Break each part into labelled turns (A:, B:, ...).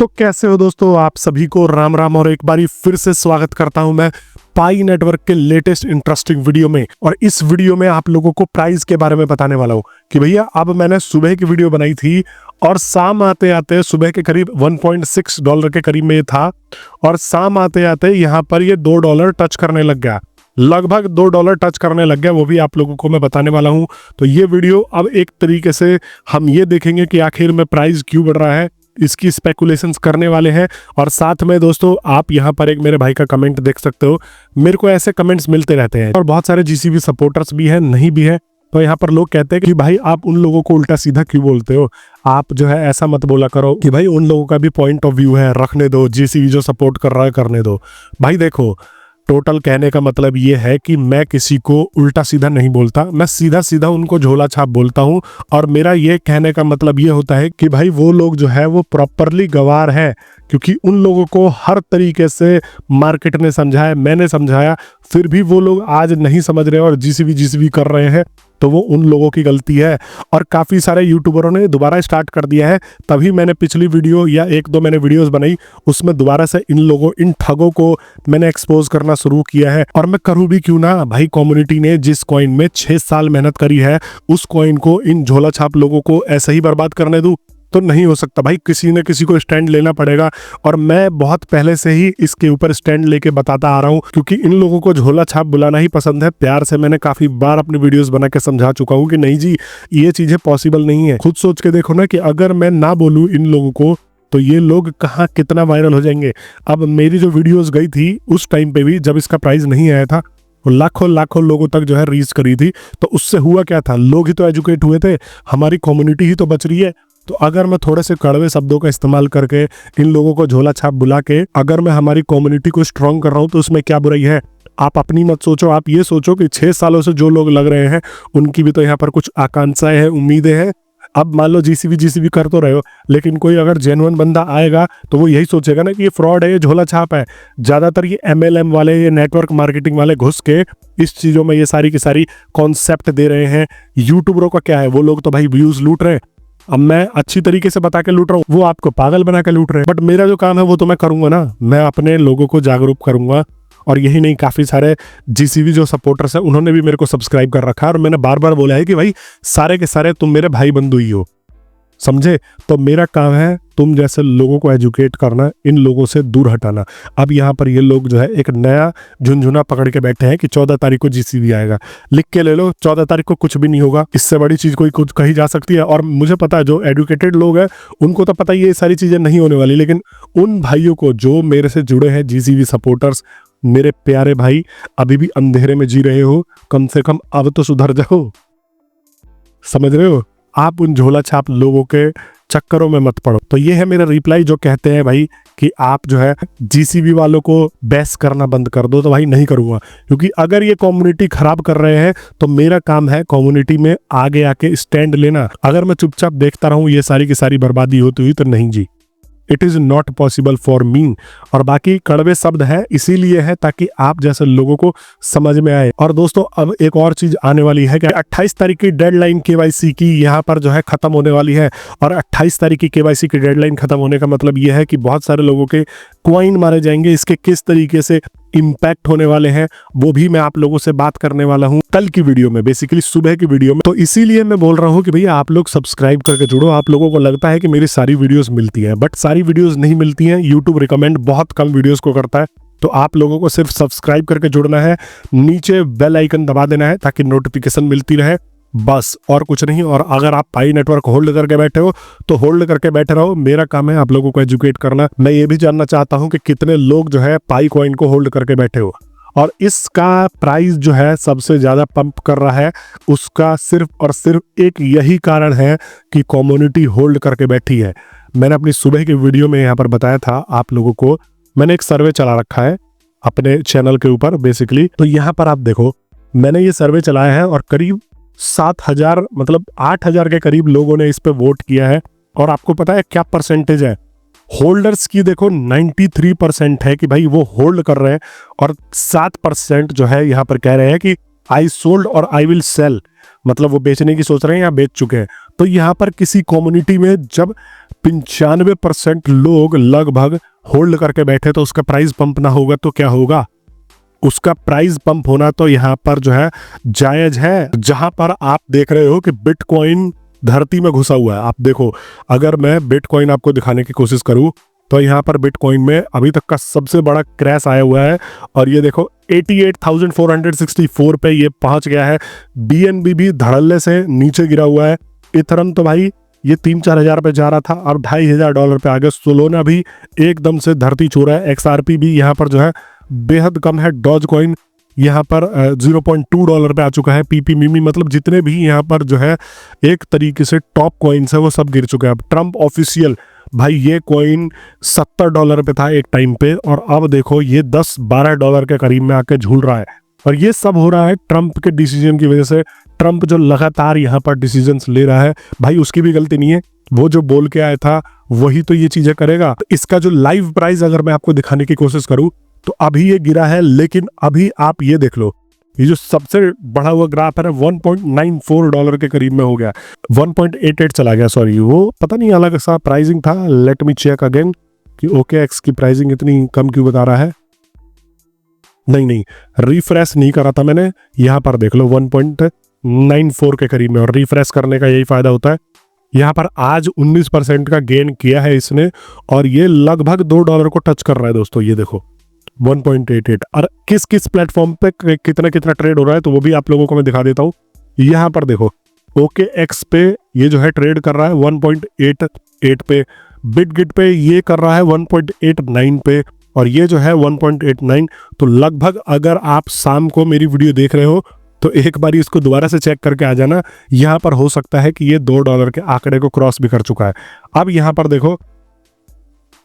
A: तो कैसे हो दोस्तों, आप सभी को राम राम और एक बारी फिर से स्वागत करता हूं मैं पाई नेटवर्क के लेटेस्ट इंटरेस्टिंग वीडियो में। और इस वीडियो में आप लोगों को प्राइस के बारे में बताने वाला हूं कि भैया अब मैंने सुबह की वीडियो बनाई थी और शाम आते आते सुबह के करीब $1.6 के करीब में था और शाम आते आते यहाँ पर ये $2 टच करने लग गया, लगभग $2 टच करने लग गया। वो भी आप लोगों को मैं बताने वाला हूं। तो ये वीडियो अब एक तरीके से हम ये देखेंगे कि आखिर में प्राइस क्यों बढ़ रहा है, इसकी स्पेकुलेशंस करने वाले हैं। और साथ में दोस्तों आप यहाँ पर एक मेरे भाई का कमेंट देख सकते हो, मेरे को ऐसे कमेंट्स मिलते रहते हैं और बहुत सारे जीसीबी सपोर्टर्स भी हैं, नहीं भी है। तो यहाँ पर लोग कहते हैं कि भाई आप उन लोगों को उल्टा सीधा क्यों बोलते हो, आप जो है ऐसा मत बोला करो कि भाई उन लोगों का भी पॉइंट ऑफ व्यू है, रखने दो, जीसीबी जो सपोर्ट कर रहा है करने दो। भाई देखो, टोटल कहने का मतलब ये है कि मैं किसी को उल्टा सीधा नहीं बोलता, मैं सीधा सीधा उनको झोला छाप बोलता हूँ। और मेरा ये कहने का मतलब ये होता है कि भाई वो लोग जो है वो प्रॉपरली गवार है, क्योंकि उन लोगों को हर तरीके से मार्केट ने समझाया, मैंने समझाया, फिर भी वो लोग आज नहीं समझ रहे और जीसीबी कर रहे हैं, तो वो उन लोगों की गलती है। और काफ़ी सारे यूट्यूबरों ने दोबारा स्टार्ट कर दिया है, तभी मैंने पिछली वीडियो या एक दो मैंने वीडियोस बनाई, उसमें दोबारा से इन ठगों को मैंने एक्सपोज करना शुरू किया है। और मैं करूँ भी क्यों ना भाई, कम्युनिटी ने जिस कॉइन में 6 साल मेहनत करी है, उस कॉइन को इन झोला छाप लोगों को ऐसे ही बर्बाद करने दूँ तो नहीं हो सकता। भाई किसी न किसी को स्टैंड लेना पड़ेगा और मैं बहुत पहले से ही इसके ऊपर स्टैंड लेके बताता आ रहा हूँ, क्योंकि इन लोगों को झोला छाप बुलाना ही पसंद है। प्यार से मैंने काफी बार अपनी वीडियोस बना के समझा चुका हूँ कि नहीं जी, ये चीजें पॉसिबल नहीं है। खुद सोच के देखो ना कि अगर मैं ना बोलूँ इन लोगों को तो ये लोग कहाँ कितना वायरल हो जाएंगे। अब मेरी जो वीडियोस गई थी उस टाइम पे भी, जब इसका प्राइस नहीं आया था, लाखों लोगों तक जो है रीच करी थी, तो उससे हुआ क्या था, लोग ही तो एजुकेट हुए थे, हमारी कम्युनिटी ही तो बच रही है। तो अगर मैं थोड़े से कड़वे शब्दों का इस्तेमाल करके इन लोगों को झोला छाप बुला के अगर मैं हमारी कम्युनिटी को स्ट्रॉन्ग कर रहा हूँ तो उसमें क्या बुराई है। आप अपनी मत सोचो, आप ये सोचो कि 6 सालों से जो लोग लग रहे हैं उनकी भी तो यहाँ पर कुछ आकांक्षाएं हैं, उम्मीदें हैं। अब मान लो जीसीबी कर तो रहे हो, लेकिन कोई अगर जेन्युइन बंदा आएगा तो वो यही सोचेगा ना कि ये फ्रॉड है, ये झोला छाप है। ज्यादातर ये MLM वाले, ये नेटवर्क मार्केटिंग वाले घुस के इस चीजों में ये सारी की सारी कॉन्सेप्ट दे रहे हैं। यूट्यूबरों का क्या है, वो लोग तो भाई व्यूज लूट रहे हैं। अब मैं अच्छी तरीके से बता के लूट रहा हूँ, वो आपको पागल बना के लूट रहे हैं। बट मेरा जो काम है वो तो मैं करूंगा ना, मैं अपने लोगों को जागरूक करूंगा। और यही नहीं, काफी सारे जीसीबी जो सपोर्टर्स हैं उन्होंने भी मेरे को सब्सक्राइब कर रखा है और मैंने बार बार बोला है कि भाई सारे के सारे तुम मेरे भाई बंधु ही हो, समझे। तो मेरा काम है तुम जैसे लोगों को एजुकेट करना, इन लोगों से दूर हटाना। अब यहाँ पर ये लोग जो है एक नया झुंझुना पकड़ के बैठे हैं कि 14 तारीख को जीसीबी आएगा। लिख के ले लो, 14 तारीख को कुछ भी नहीं होगा, इससे बड़ी चीज कोई कुछ कही जा सकती है। और मुझे पता है जो एडुकेटेड लोग हैं उनको तो पता ही ये सारी चीजें नहीं होने वाली, लेकिन उन भाइयों को जो मेरे से जुड़े हैं, जीसीबी सपोर्टर्स, मेरे प्यारे भाई, अभी भी अंधेरे में जी रहे हो, कम से कम अब तो सुधर जाओ, समझ रहे हो। आप उन झोला छाप लोगों के चक्करों में मत पड़ो। तो ये है मेरा रिप्लाई, जो कहते हैं भाई कि आप जो है जीसीबी वालों को बैस करना बंद कर दो। तो भाई नहीं करूंगा, क्योंकि अगर ये कम्युनिटी खराब कर रहे हैं तो मेरा काम है कम्युनिटी में आगे आके स्टैंड लेना। अगर मैं चुपचाप देखता रहूं ये सारी की सारी बर्बादी होती हुई, तो नहीं जी, it is not possible for me. और बाकी कड़वे शब्द है इसीलिए है ताकि आप जैसे लोगों को समझ में आए। और दोस्तों अब एक और चीज आने वाली है कि 28 तारीख की डेडलाइन केवाईसी की यहाँ पर जो है खत्म होने वाली है। और 28 तारीख की केवाईसी की डेडलाइन खत्म होने का मतलब यह है कि बहुत सारे लोगों के कॉइन मारे जाएंगे। इसके किस तरीके से इम्पैक्ट होने वाले हैं वो भी मैं आप लोगों से बात करने वाला हूं कल की वीडियो में, बेसिकली सुबह की वीडियो में। तो इसीलिए मैं बोल रहा हूं कि भैया आप लोग सब्सक्राइब करके जुड़ो। आप लोगों को लगता है कि मेरी सारी वीडियोस मिलती हैं, बट सारी वीडियोस नहीं मिलती हैं। यूट्यूब रिकमेंड बहुत कम वीडियोस को करता है। तो आप लोगों को सिर्फ सब्सक्राइब करके जुड़ना है, नीचे बेल आइकन दबा देना है ताकि नोटिफिकेशन मिलती रहे, बस और कुछ नहीं। और अगर आप पाई नेटवर्क होल्ड करके बैठे हो तो होल्ड करके बैठे रहो, मेरा काम है आप लोगों को एजुकेट करना। मैं ये भी जानना चाहता हूं कि कितने लोग जो है पाई कॉइन को होल्ड करके बैठे हो। और इसका प्राइस जो है सबसे ज्यादा पंप कर रहा है, उसका सिर्फ और सिर्फ एक यही कारण है कि कम्युनिटी होल्ड करके बैठी है। मैंने अपनी सुबह की वीडियो में यहाँ पर बताया था आप लोगों को, मैंने एक सर्वे चला रखा है अपने चैनल के ऊपर बेसिकली। तो यहाँ पर आप देखो, मैंने ये सर्वे चलाया है और करीब 7,000 मतलब 8,000 के करीब लोगों ने इस पे वोट किया है। और आपको पता है क्या परसेंटेज है होल्डर्स की? देखो 93% है कि भाई वो होल्ड कर रहे हैं और 7% जो है यहाँ पर कह रहे हैं कि आई सोल्ड और आई विल सेल, मतलब वो बेचने की सोच रहे हैं या बेच चुके हैं। तो यहाँ पर किसी कम्युनिटी में जब 95% लोग लगभग होल्ड करके बैठे, तो उसका प्राइस पंप ना होगा तो क्या होगा? उसका प्राइस पंप होना तो यहाँ पर जो है जायज है। जहां पर आप देख रहे हो कि बिटकॉइन धरती में घुसा हुआ है। आप देखो, अगर मैं बिटकॉइन आपको दिखाने की कोशिश करूं तो यहाँ पर बिटकॉइन में अभी तक का सबसे बड़ा क्रैश आया हुआ है, और ये देखो 88,464 पे ये पहुंच गया है। BNB भी धड़ल्ले से नीचे गिरा हुआ है। इथरम तो भाई ये 3-4 हजार पे जा रहा था, अब $2,500 पे आ गया। सोलोना भी एकदम से धरती छू रहा है। XRP भी यहाँ पर जो है बेहद कम है। डॉज कॉइन यहाँ पर $0.2 पे आ चुका है। PP मिमी, मतलब जितने भी यहाँ पर जो है एक तरीके से टॉप कॉइन्स है वो सब गिर चुके हैं। अब ट्रम्प ऑफिशियल, भाई ये कॉइन $70 पे था एक टाइम पे, और अब देखो ये $10-12 के करीब में आके झूल रहा है। और ये सब हो रहा है ट्रम्प के डिसीजन की वजह से। ट्रम्प जो लगातार यहाँ पर डिसीजंस ले रहा है, भाई उसकी भी गलती नहीं है। वो जो बोल के आया था वही तो ये चीजें करेगा। तो इसका जो लाइव प्राइस अगर मैं आपको दिखाने की कोशिश करूं तो अभी ये गिरा है, लेकिन अभी आप ये देख लो, ये जो सबसे बढ़ा हुआ ग्राफ है ना $1.94 के करीब में हो गया। 1.88 चला गया, सॉरी, वो पता नहीं अलग सा प्राइसिंग था। लेट मी चेक अगेन कि OKX की प्राइसिंग इतनी कम क्यों बता रहा है। नहीं, रिफ्रेश नहीं करा था मैंने। यहाँ पर देख लो 1.94 के करीब में, और रिफ्रेश करने का यही फायदा होता है। यहाँ पर आज 19% का गेन किया है इसने, और ये लगभग $2 को टच कर रहा है दोस्तों। ये देखो 1.88, और किस किस प्लेटफॉर्म पे कितना कितना ट्रेड हो रहा है तो वो भी आप लोगों को मैं दिखा देता हूँ। यहाँ पर देखो OKX पे ये जो है ट्रेड कर रहा है 1.88 पे, बिटगिट पे ये कर रहा है 1.89 पे, और ये जो है 1.89। तो लगभग अगर आप शाम को मेरी वीडियो देख रहे हो तो एक बार इसको दोबारा से चेक करके आ जाना। यहाँ पर हो सकता है कि ये $2 के आंकड़े को क्रॉस भी कर चुका है। अब यहाँ पर देखो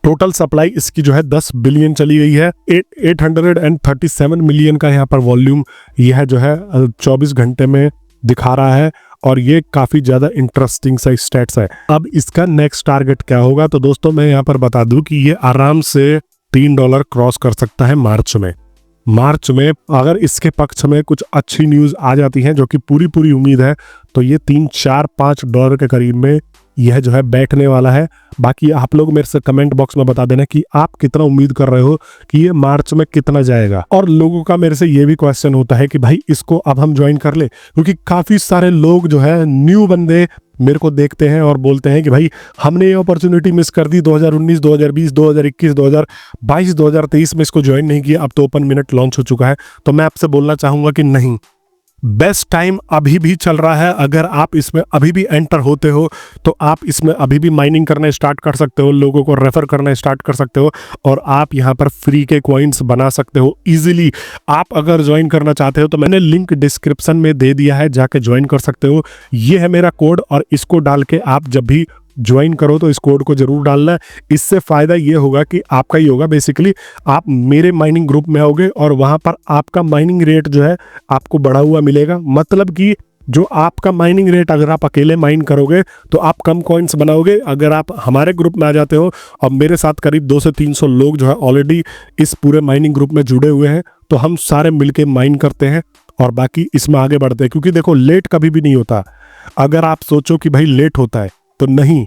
A: टोटल सप्लाई इसकी जो है 10 बिलियन चली गई है। 837 मिलियन का यहाँ पर वॉल्यूम यह जो है 24 घंटे में दिखा रहा है, और ये काफी ज्यादा इंटरेस्टिंग सा स्टैट्स है। अब इसका नेक्स्ट टारगेट क्या होगा, तो दोस्तों मैं यहाँ पर बता दूं कि ये आराम से $3 क्रॉस कर सकता है मार्च में। अगर इसके पक्ष में कुछ अच्छी न्यूज आ जाती है, जो कि पूरी उम्मीद है, तो ये $3-4-5 के करीब में यह जो है बैठने वाला है। बाकी आप लोग मेरे से कमेंट बॉक्स में बता देना कि आप कितना उम्मीद कर रहे हो कि ये मार्च में कितना जाएगा। और लोगों का मेरे से ये भी क्वेश्चन होता है कि भाई इसको अब हम ज्वाइन कर ले, क्योंकि काफी सारे लोग जो है न्यू बंदे मेरे को देखते हैं और बोलते हैं कि भाई हमने ये अपॉर्चुनिटी मिस कर दी 2019, 2020, 2021, 2022, 2023 में इसको ज्वाइन नहीं किया। अब तो ओपन मिनट लॉन्च हो चुका है। तो मैं आपसे बोलना चाहूंगा कि नहीं, बेस्ट टाइम अभी भी चल रहा है। अगर आप इसमें अभी भी एंटर होते हो तो आप इसमें अभी भी माइनिंग करना स्टार्ट कर सकते हो, लोगों को रेफर करना स्टार्ट कर सकते हो, और आप यहां पर फ्री के कॉइन्स बना सकते हो इजीली। आप अगर ज्वाइन करना चाहते हो तो मैंने लिंक डिस्क्रिप्शन में दे दिया है, जाके ज्वाइन कर सकते हो। ये है मेरा कोड, और इसको डाल के आप जब भी ज्वाइन करो तो इस कोड को जरूर डालना है। इससे फायदा ये होगा कि आपका ही होगा, बेसिकली आप मेरे माइनिंग ग्रुप में आओगे और वहां पर आपका माइनिंग रेट जो है आपको बढ़ा हुआ मिलेगा। मतलब कि जो आपका माइनिंग रेट, अगर आप अकेले माइन करोगे तो आप कम कॉइन्स बनाओगे। अगर आप हमारे ग्रुप में आ जाते हो, और मेरे साथ करीब 200 से 300 लोग जो है ऑलरेडी इस पूरे माइनिंग ग्रुप में जुड़े हुए हैं, तो हम सारे मिलके माइन करते हैं और बाकी इसमें आगे बढ़ते हैं। क्योंकि देखो लेट कभी भी नहीं होता। अगर आप सोचो कि भाई लेट होता है तो नहीं,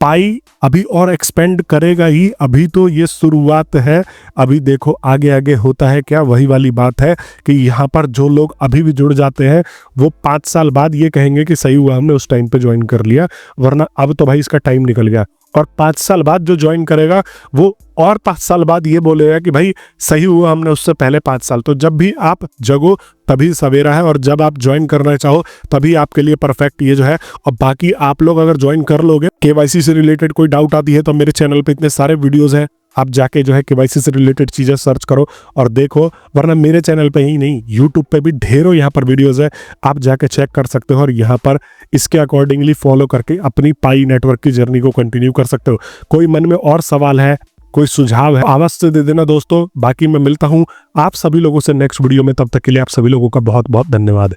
A: पाई अभी और एक्सपेंड करेगा ही। अभी तो ये शुरुआत है, अभी देखो आगे आगे होता है क्या। वही वाली बात है कि यहाँ पर जो लोग अभी भी जुड़ जाते हैं वो 5 साल बाद ये कहेंगे कि सही हुआ हमने उस टाइम पे ज्वाइन कर लिया, वरना अब तो भाई इसका टाइम निकल गया। और 5 साल बाद जो ज्वाइन करेगा वो और 5 साल बाद ये बोलेगा कि भाई सही हुआ हमने उससे पहले 5 साल। तो जब भी आप जगो तभी सवेरा है, और जब आप ज्वाइन करना चाहो तभी आपके लिए परफेक्ट ये जो है। और बाकी आप लोग अगर ज्वाइन कर लोगे, KYC से रिलेटेड कोई डाउट आती है तो मेरे चैनल पे इतने सारे वीडियोस हैं, आप जाके जो है KYC से रिलेटेड चीजें सर्च करो और देखो। वरना मेरे चैनल पे ही नहीं, यूट्यूब पे भी ढेरों यहाँ पर वीडियोस है, आप जाके चेक कर सकते हो और यहाँ पर इसके अकॉर्डिंगली फॉलो करके अपनी पाई नेटवर्क की जर्नी को कंटिन्यू कर सकते हो। कोई मन में और सवाल है, कोई सुझाव है, अवश्य दे देना दोस्तों। बाकी मैं मिलता हूँ आप सभी लोगों से नेक्स्ट वीडियो में, तब तक के लिए आप सभी लोगों का बहुत बहुत धन्यवाद।